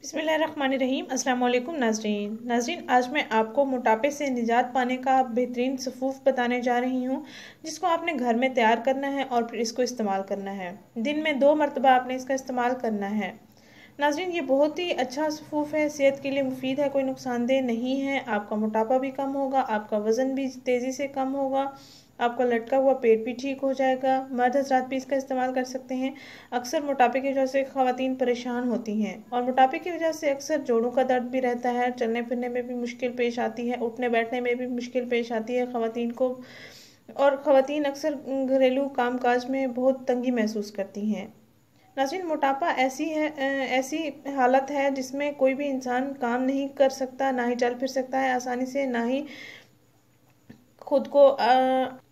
बिस्मिल्लाहिर्रहमानिर्रहीम। अस्सलाम वालेकुम नाज़रीन, आज मैं आपको मोटापे से निजात पाने का बेहतरीन सफ़ूफ़ बताने जा रही हूँ, जिसको आपने घर में तैयार करना है और फिर इसको इस्तेमाल करना है। दिन में 2 मरतबा आपने इसका इस्तेमाल करना है। नाज़रीन, ये बहुत ही अच्छा सफ़ूफ़ है, सेहत के लिए मुफीद है, कोई नुकसानदेह नहीं है। आपका मोटापा भी कम होगा, आपका वज़न भी तेज़ी से कम होगा, आपका लटका हुआ पेट भी ठीक हो जाएगा। मर्द हज़रात भी इसका इस्तेमाल कर सकते हैं। अक्सर मोटापे की वजह से ख़वातीन परेशान होती हैं और मोटापे की वजह से अक्सर जोड़ों का दर्द भी रहता है, चलने फिरने में भी मुश्किल पेश आती है, उठने बैठने में भी मुश्किल पेश आती है ख़वातीन को। और ख़वातीन अक्सर घरेलू कामकाज में बहुत तंगी महसूस करती हैं। नाज़रीन, मोटापा ऐसी हालत है जिसमें कोई भी इंसान काम नहीं कर सकता, ना ही चल फिर सकता है आसानी से, ना ही खुद को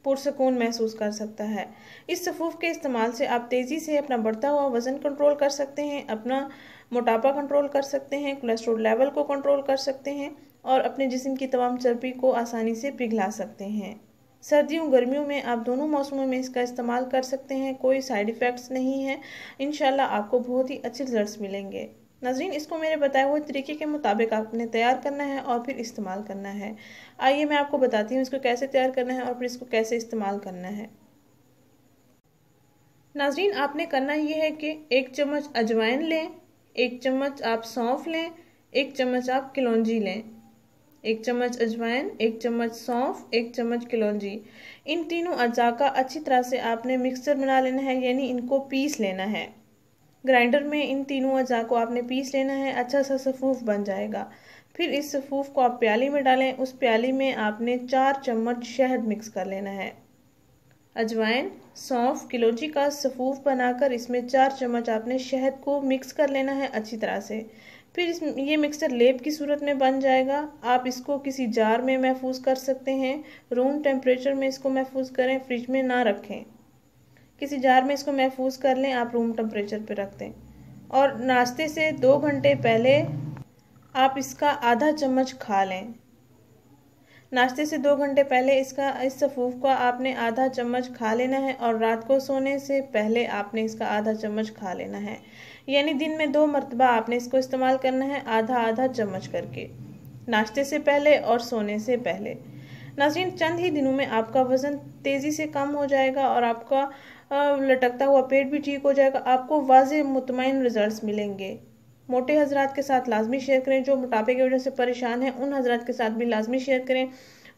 पुरसकून महसूस कर सकता है। इस सफ़ूफ़ के इस्तेमाल से आप तेज़ी से अपना बढ़ता हुआ वज़न कंट्रोल कर सकते हैं, अपना मोटापा कंट्रोल कर सकते हैं, कोलेस्ट्रॉल लेवल को कंट्रोल कर सकते हैं और अपने जिस्म की तमाम चर्बी को आसानी से पिघला सकते हैं। सर्दियों गर्मियों में आप दोनों मौसमों में इसका इस्तेमाल कर सकते हैं, कोई साइड इफ़ेक्ट्स नहीं है। इंशाल्लाह आपको बहुत ही अच्छे रिजल्ट्स मिलेंगे। नाज़रीन, इसको मेरे बताए हुए तरीके के मुताबिक आपने तैयार करना है और फिर इस्तेमाल करना है। आइए मैं आपको बताती हूँ इसको कैसे तैयार करना है और फिर इसको कैसे इस्तेमाल करना है। नाज़रीन, आपने करना ये है कि 1 चम्मच अजवाइन लें, 1 चम्मच आप सौंफ लें, 1 चम्मच आप कलौंजी लें। 1 चम्मच अजवाइन, 1 चम्मच सौंफ, 1 चम्मच कलौंजी। इन तीनों अज्जा का अच्छी तरह से आपने मिक्सचर बना लेना है, यानी इनको पीस लेना है। ग्राइंडर में इन तीनों अज्जा को आपने पीस लेना है, अच्छा सा सफ़ूफ़ बन जाएगा। फिर इस सफ़ूफ़ को आप प्याली में डालें, उस प्याली में आपने 4 चम्मच शहद मिक्स कर लेना है। अजवाइन, सौंफ, कलौंजी का सफ़ूफ़ बनाकर इसमें 4 चम्मच आपने शहद को मिक्स कर लेना है अच्छी तरह से। फिर ये मिक्सचर लेप की सूरत में बन जाएगा। आप इसको किसी जार में महफूज कर सकते हैं, रूम टेम्परेचर में इसको महफूज करें, फ्रिज में ना रखें। किसी जार में इसको महफूज कर लें, आप रूम टेम्परेचर पे रख दें। और नाश्ते से 2 घंटे पहले आप इसका आधा चम्मच खा लें। नाश्ते से 2 घंटे पहले इस सफ़ूफ़ का आपने आधा चम्मच खा लेना है और रात को सोने से पहले आपने इसका आधा चम्मच खा लेना है। यानी दिन में 2 मरतबा आपने इसको इस्तेमाल करना है, आधा आधा चम्मच करके, नाश्ते से पहले और सोने से पहले। नाज़रीन, चंद ही दिनों में आपका वज़न तेज़ी से कम हो जाएगा और आपका लटकता हुआ पेट भी ठीक हो जाएगा। आपको वाज़ेह मुतमईन रिजल्ट्स मिलेंगे। मोटे हज़रात के साथ लाजमी शेयर करें, जो मोटापे की वजह से परेशान हैं उन हज़रात के साथ भी लाजमी शेयर करें,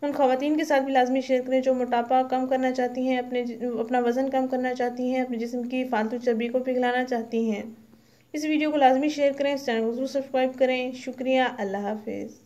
उन ख़वातीन के साथ भी लाजमी शेयर करें जो मोटापा कम करना चाहती हैं, अपना वज़न कम करना चाहती हैं, अपने जिस्म की फालतू चर्बी को पिघलाना चाहती हैं। इस वीडियो को लाजमी शेयर करें, इस चैनल को ज़रूर सब्सक्राइब करें। शुक्रिया, अल्लाह हाफिज़।